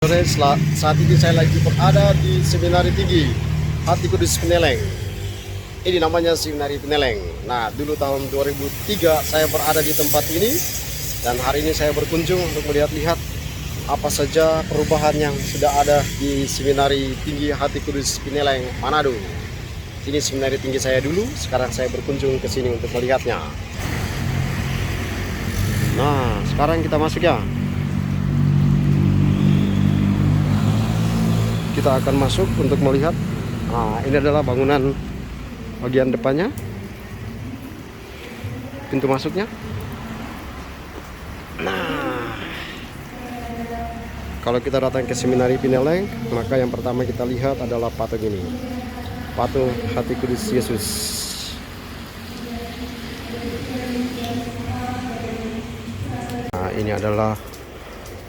Sore, saat ini saya lagi berada di Seminari Tinggi Hati Kudus Peneleng. Ini namanya Seminari Peneleng. Nah, dulu tahun 2003 saya berada di tempat ini, dan hari ini saya berkunjung untuk melihat-lihat apa saja perubahan yang sudah ada di Seminari Tinggi Hati Kudus Peneleng, Manado. Ini Seminari Tinggi saya dulu, sekarang saya berkunjung ke sini untuk melihatnya. Nah, sekarang kita masuk ya. Kita akan masuk untuk melihat. Nah, ini adalah bangunan bagian depannya, pintu masuknya. Nah, kalau kita datang ke Seminari Peneleng, maka yang pertama kita lihat adalah patung ini, patung Hati Kudus Yesus. Nah, ini adalah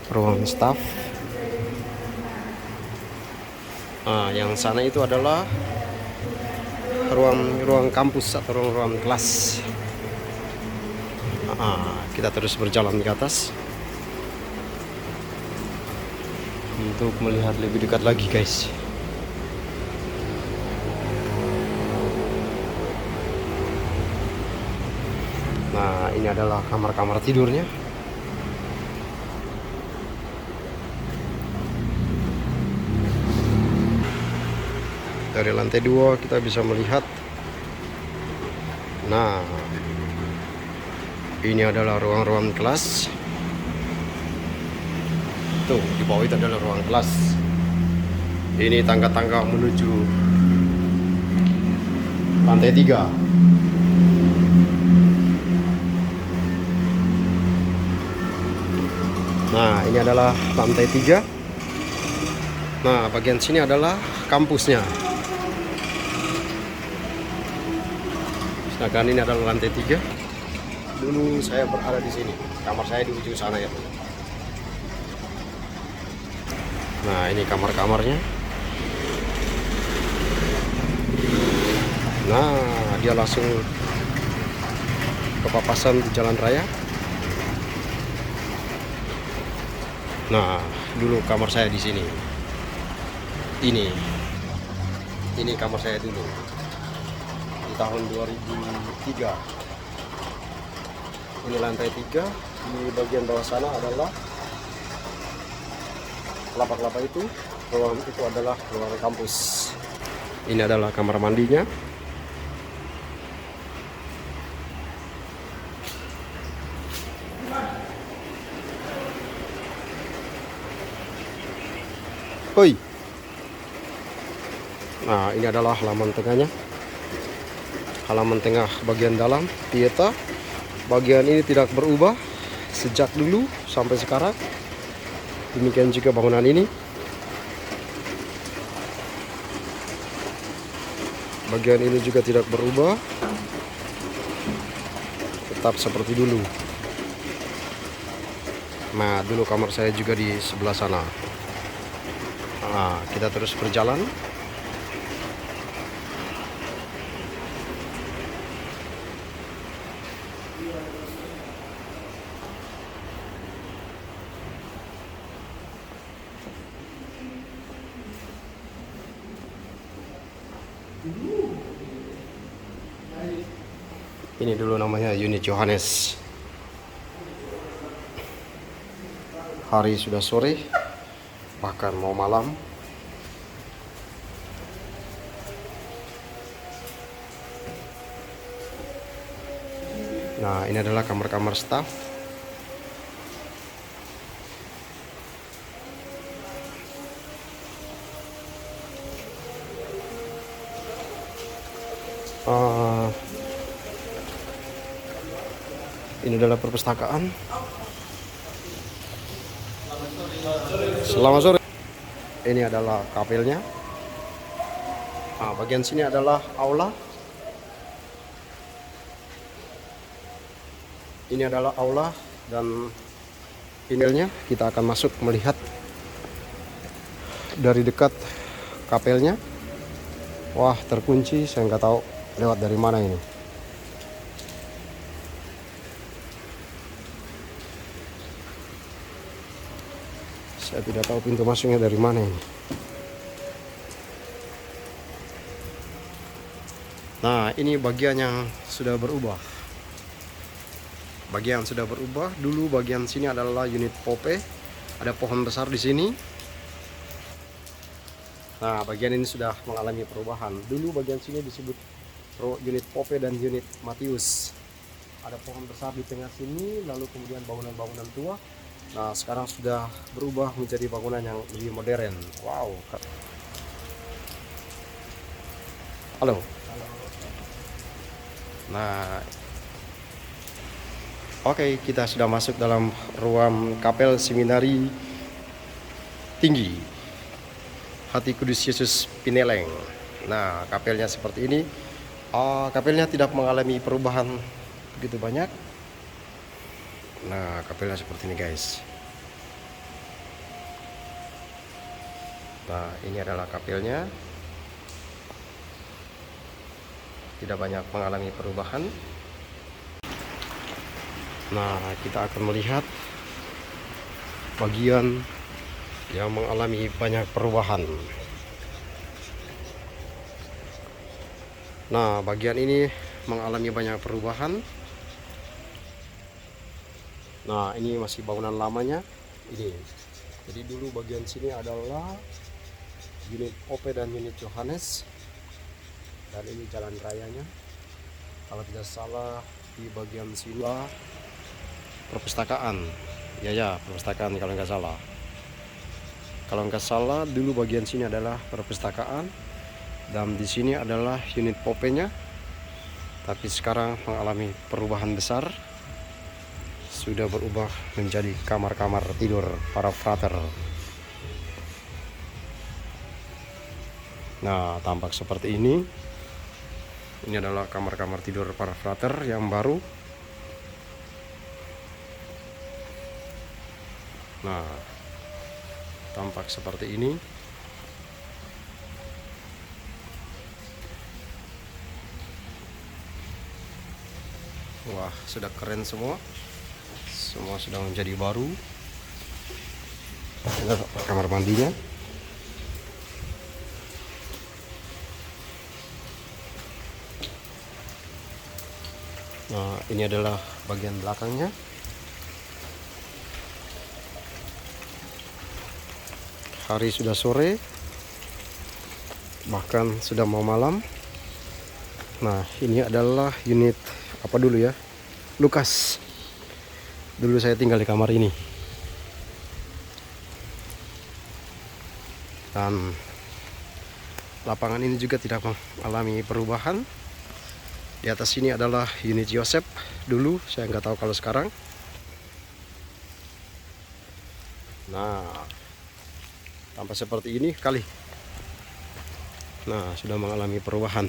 ruang staf. Nah, yang sana itu adalah ruang kampus atau ruang kelas. Kita terus berjalan ke atas untuk melihat lebih dekat lagi, guys. Nah, ini adalah kamar-kamar tidurnya. Dari lantai 2 kita bisa melihat. Nah, ini adalah ruang-ruang kelas. Tuh, di bawah itu adalah ruang kelas. Ini tangga-tangga menuju lantai 3. Nah, ini adalah lantai 3. Nah, bagian sini adalah kampusnya. Sedangkan ini adalah lantai 3. Dulu saya berada di sini. Kamar saya di ujung sana ya. Nah, ini kamar-kamarnya. Nah, dia langsung kepapasan di jalan raya. Nah, dulu kamar saya di sini. Ini kamar saya dulu di tahun 2003. Ini lantai 3. Di bagian bawah sana adalah kelapa-kelapa itu. Ruang itu adalah ruang kampus. Ini adalah kamar mandinya. Hoi. Nah, ini adalah halaman tengahnya. Halaman tengah bagian dalam pieta. Bagian ini tidak berubah sejak dulu sampai sekarang. Demikian juga bangunan ini. Bagian ini juga tidak berubah, tetap seperti dulu. Nah, dulu kamar saya juga di sebelah sana. Nah, kita terus berjalan. Ini dulu namanya unit Yohanes. Hari sudah sore, bahkan mau malam. Nah, ini adalah kamar-kamar staf. Ini adalah perpustakaan. Selamat sore. Ini adalah kapelnya. Nah, bagian sini adalah aula. Ini adalah aula dan finalnya kita akan masuk melihat dari dekat kapelnya. Wah, terkunci, saya nggak tahu lewat dari mana ini. Saya tidak tahu pintu masuknya dari mana ini. Nah, ini bagian yang sudah berubah. Bagian sudah berubah. Dulu bagian sini adalah unit Pope. Ada pohon besar di sini. Nah, bagian ini sudah mengalami perubahan. Dulu bagian sini disebut unit Pope dan unit Matius. Ada pohon besar di tengah sini, lalu kemudian bangunan-bangunan tua. Nah, sekarang sudah berubah menjadi bangunan yang lebih modern. Wow. Halo. Nah, oke, kita sudah masuk dalam ruang kapel seminari tinggi Hati Kudus Yesus Pineleng. Nah, kapelnya seperti ini. Kapelnya tidak mengalami perubahan begitu banyak. Nah, kapelnya seperti ini, guys. Nah, ini adalah kapelnya. Tidak banyak mengalami perubahan. Nah, kita akan melihat bagian yang mengalami banyak perubahan. Nah, bagian ini mengalami banyak perubahan. Nah, ini masih bangunan lamanya. Ini. Jadi dulu bagian sini adalah unit Pope dan unit Yohanes. Dan ini jalan rayanya. Kalau tidak salah di bagian sini perpustakaan. Ya, perpustakaan kalau nggak salah. Kalau nggak salah dulu bagian sini adalah perpustakaan. Dan di sini adalah unit Pope-nya. Tapi sekarang mengalami perubahan besar. Sudah berubah menjadi kamar-kamar tidur para frater. Nah, tampak seperti ini. Ini adalah kamar-kamar tidur para frater yang baru. Nah, tampak seperti ini. Wah, sudah keren semua. Semua sudah menjadi baru. Ini kamar mandinya. Nah, ini adalah bagian belakangnya. Hari sudah sore, bahkan sudah mau malam. Nah, ini adalah unit apa dulu ya? Lukas. Dulu saya tinggal di kamar ini. Dan lapangan ini juga tidak mengalami perubahan. Di atas sini adalah unit Yosef dulu, saya nggak tahu kalau sekarang. Nah, tampak seperti ini kali. Nah, sudah mengalami perubahan.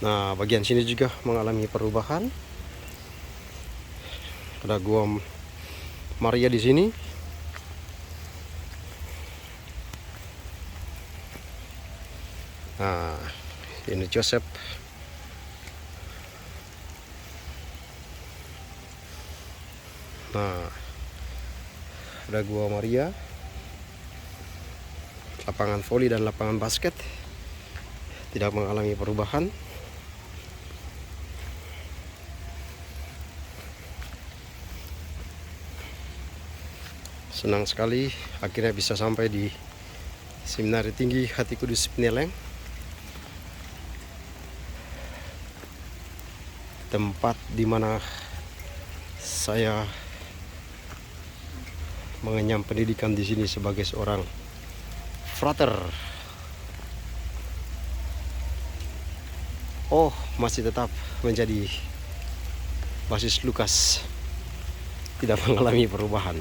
Nah, bagian sini juga mengalami perubahan. Ada gua Maria di sini. Nah, ini Joseph. Nah, ada gua Maria, lapangan voli dan lapangan basket tidak mengalami perubahan. Senang sekali akhirnya bisa sampai di Seminari Tinggi Hati Kudus Pineleng. Tempat di mana saya mengenyam pendidikan di sini sebagai seorang frater. Oh, masih tetap menjadi basis Lukas. Tidak mengalami perubahan.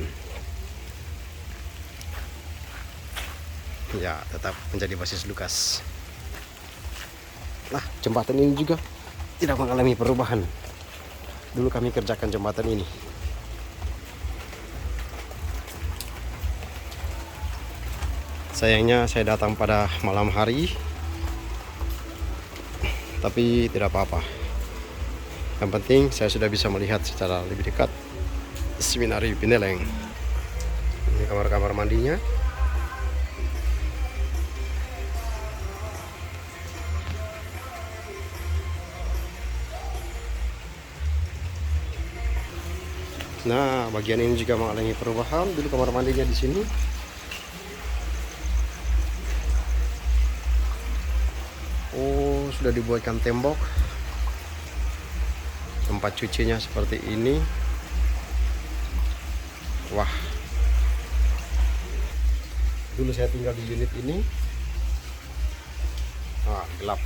Ya, tetap menjadi basis Lukas. Nah, jembatan ini juga tidak mengalami perubahan. Dulu kami kerjakan jembatan ini. Sayangnya saya datang pada malam hari, tapi tidak apa-apa. Yang penting saya sudah bisa melihat secara lebih dekat Seminari Pineleng. Ini kamar-kamar mandinya. Nah, bagian ini juga mengalami perubahan. Dulu kamar mandinya di sini. Oh, sudah dibuatkan tembok. Tempat cucinya seperti ini. Wah. Dulu saya tinggal di unit ini. Ah, gelap.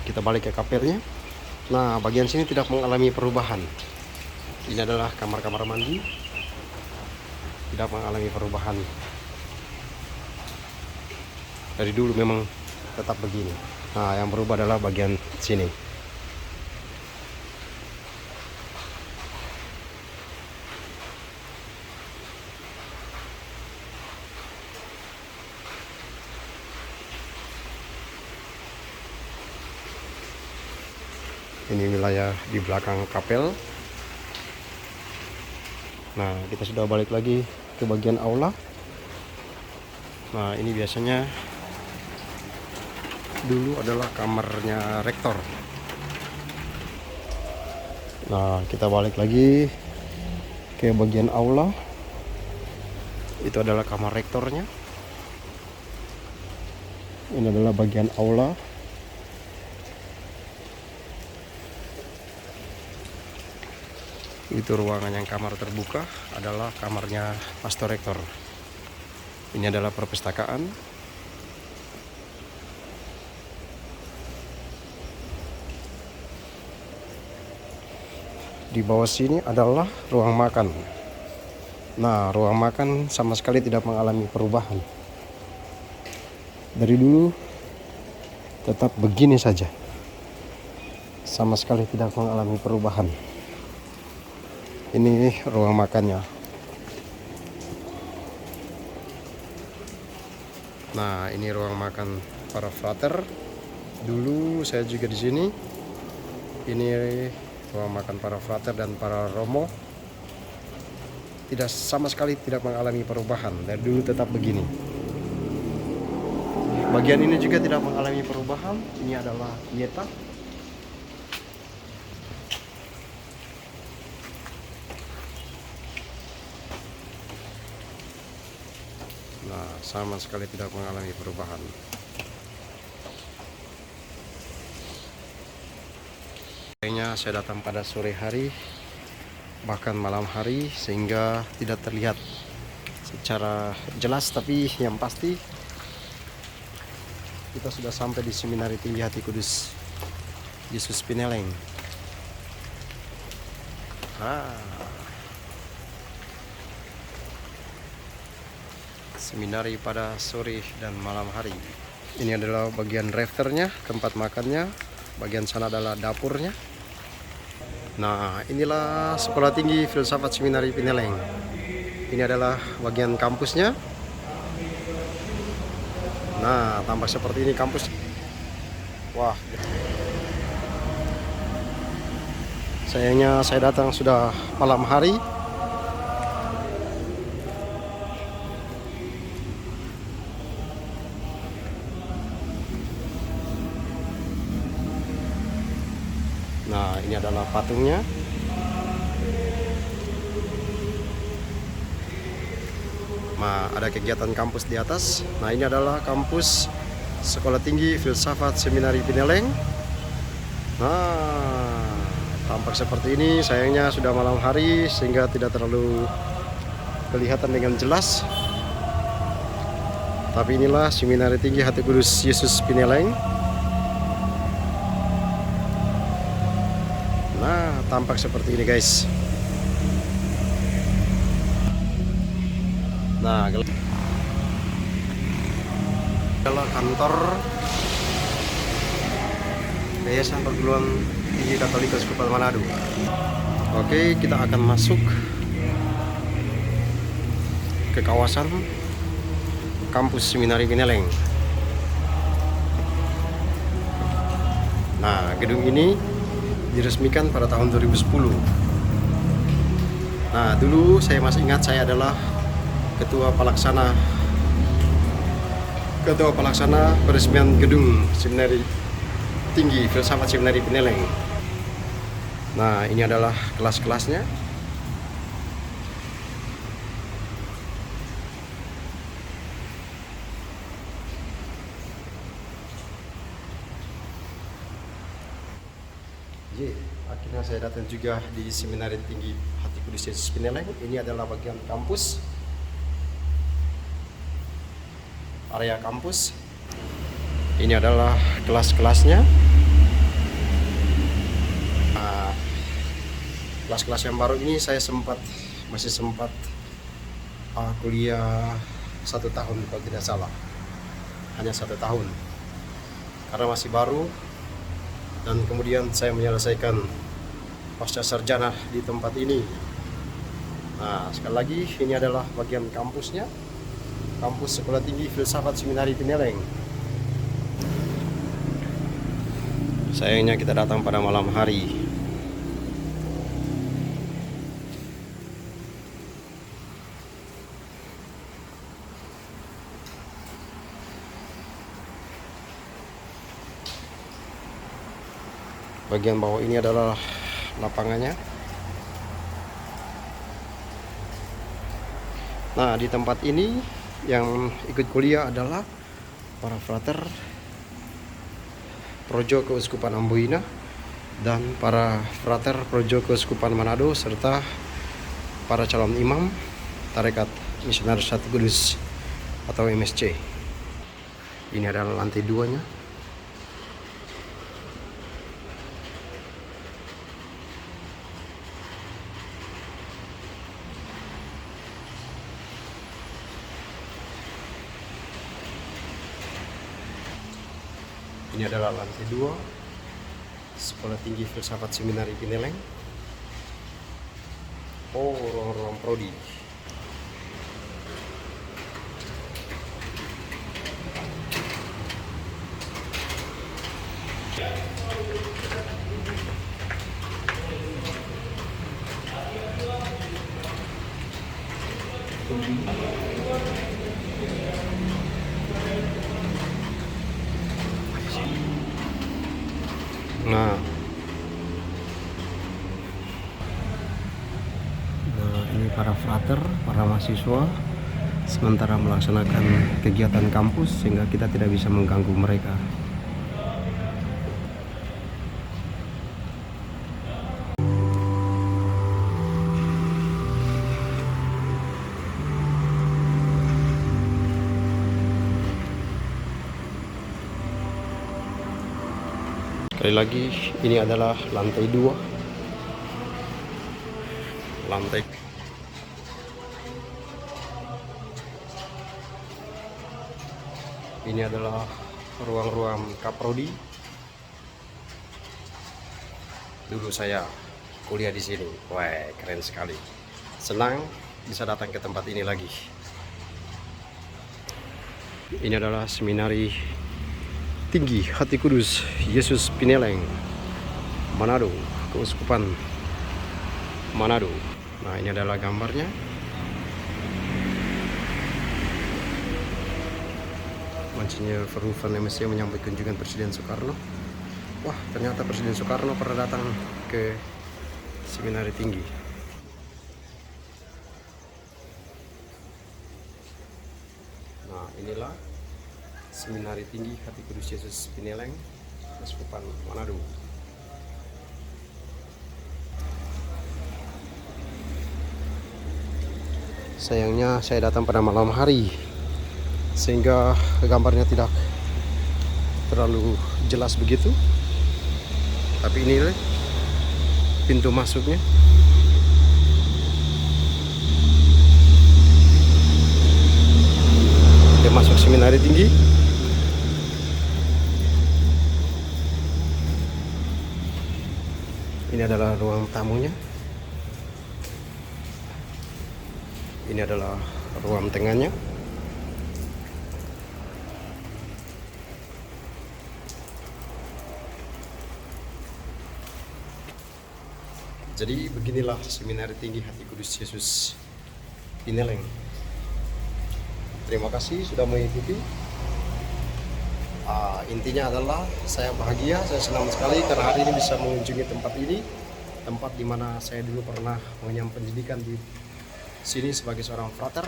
Kita balik ke kapelnya. Nah, bagian sini tidak mengalami perubahan. Ini adalah kamar-kamar mandi. Tidak mengalami perubahan. Dari dulu memang tetap begini. Nah, yang berubah adalah bagian sini. Ini wilayah di belakang kapel. Nah, kita sudah balik lagi ke bagian aula. Nah, ini biasanya dulu adalah kamarnya rektor. Nah, kita balik lagi ke bagian aula. Itu adalah kamar rektornya. Ini adalah bagian aula. Itu ruangan yang kamar terbuka adalah kamarnya pastor rektor. Ini adalah perpustakaan. Di bawah sini adalah ruang makan. Nah, ruang makan sama sekali tidak mengalami perubahan. Dari dulu tetap begini saja. Sama sekali tidak mengalami perubahan. Ini ruang makannya. Nah, ini ruang makan para frater. Dulu saya juga di sini. Ini ruang makan para frater dan para romo. Tidak sama sekali tidak mengalami perubahan. Dari dulu tetap begini. Bagian ini juga tidak mengalami perubahan. Ini adalah dieta. Nah, sama sekali tidak mengalami perubahan. Kayaknya saya datang pada sore hari, bahkan malam hari, sehingga tidak terlihat secara jelas. Tapi yang pasti kita sudah sampai di Seminari Tinggi Hati Kudus Yesus Pineleng. Seminari pada sore dan malam hari. Ini adalah bagian rafternya, tempat makannya. Bagian sana adalah dapurnya. Nah, inilah Sekolah Tinggi Filsafat Seminari Pineleng. Ini adalah bagian kampusnya. Nah, tampak seperti ini kampus. Wah. Sayangnya saya datang sudah malam hari. Nah, ini adalah patungnya. Nah, ada kegiatan kampus di atas. Nah, ini adalah kampus Sekolah Tinggi Filsafat Seminari Pineleng. Nah, tampak seperti ini. Sayangnya sudah malam hari sehingga tidak terlalu kelihatan dengan jelas. Tapi inilah Seminari Tinggi Hati Kudus Yesus Pineleng. Nah, tampak seperti ini, guys. Nah, adalah kantor Yayasan Perguruan Tinggi Katolik Keuskupan Manado. Oke, kita akan masuk ke kawasan kampus Seminari Pineleng. Nah, gedung ini diresmikan pada tahun 2010. Nah, dulu saya masih ingat saya adalah ketua pelaksana peresmian gedung Seminari Tinggi Filsafat Seminari Pineleng. Nah, ini adalah kelas-kelasnya. Akhirnya saya datang juga di Seminari Tinggi Hati Kudus Yesus Pineleng. Ini adalah bagian kampus, area kampus. Ini adalah kelas-kelasnya. Nah, kelas-kelas yang baru ini saya masih sempat kuliah 1 tahun kalau tidak salah, hanya 1 tahun karena masih baru. Dan kemudian saya menyelesaikan pasca sarjana di tempat ini. Nah, sekali lagi ini adalah bagian kampusnya, kampus Sekolah Tinggi Filsafat Seminari Pineleng. Sayangnya kita datang pada malam hari. Bagian bawah ini adalah lapangannya. Nah, di tempat ini yang ikut kuliah adalah para frater Projo Keuskupan Amboina dan para frater Projo Keuskupan Manado serta para calon imam Tarekat Misionaris Hati Kudus atau MSC. Ini adalah lantai 2-nya. Ini adalah lantai 2 Sekolah Tinggi Filsafat Seminari Pineleng. Oh, ruang-ruang prodi. Nah, ini para frater, para mahasiswa sementara melaksanakan kegiatan kampus sehingga kita tidak bisa mengganggu mereka. Sekali lagi, ini adalah lantai 2. Ini adalah ruang-ruang kaprodi. Dulu saya kuliah di sini. Wah, keren sekali. Senang bisa datang ke tempat ini lagi. Ini adalah Seminari Tinggi Hati Kudus Yesus Pineleng, Manado, Keuskupan Manado. Nah, ini adalah gambarnya. Monsinyur Verhoeven MSc menyambut kunjungan Presiden Soekarno. Wah, ternyata Presiden Soekarno pernah datang ke Seminari Tinggi. Nah, inilah Seminari Tinggi Hati Kudus Yesus Pineleng, Keuskupan Manado. Sayangnya saya datang pada malam hari sehingga gambarnya tidak terlalu jelas begitu. Tapi ini pintu masuknya. Kita masuk Seminari Tinggi. Ini adalah ruang tamunya. Ini adalah ruang tengahnya. Jadi beginilah Seminari Tinggi Hati Kudus Yesus Pineleng. Terima kasih sudah mengikuti. Intinya adalah saya bahagia, saya senang sekali karena hari ini bisa mengunjungi tempat ini, tempat di mana saya dulu pernah mengenyam pendidikan di sini sebagai seorang frater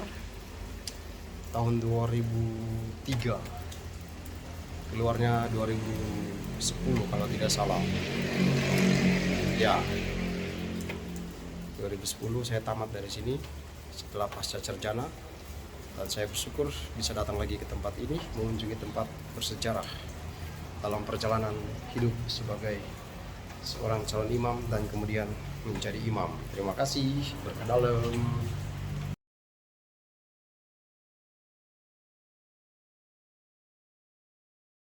tahun 2003, keluarnya 2010 kalau tidak salah. Ya, 2010 saya tamat dari sini setelah pasca sarjana, dan saya bersyukur bisa datang lagi ke tempat ini, mengunjungi tempat bersejarah dalam perjalanan hidup sebagai seorang calon imam dan kemudian menjadi imam. Terima kasih, berkah dalam.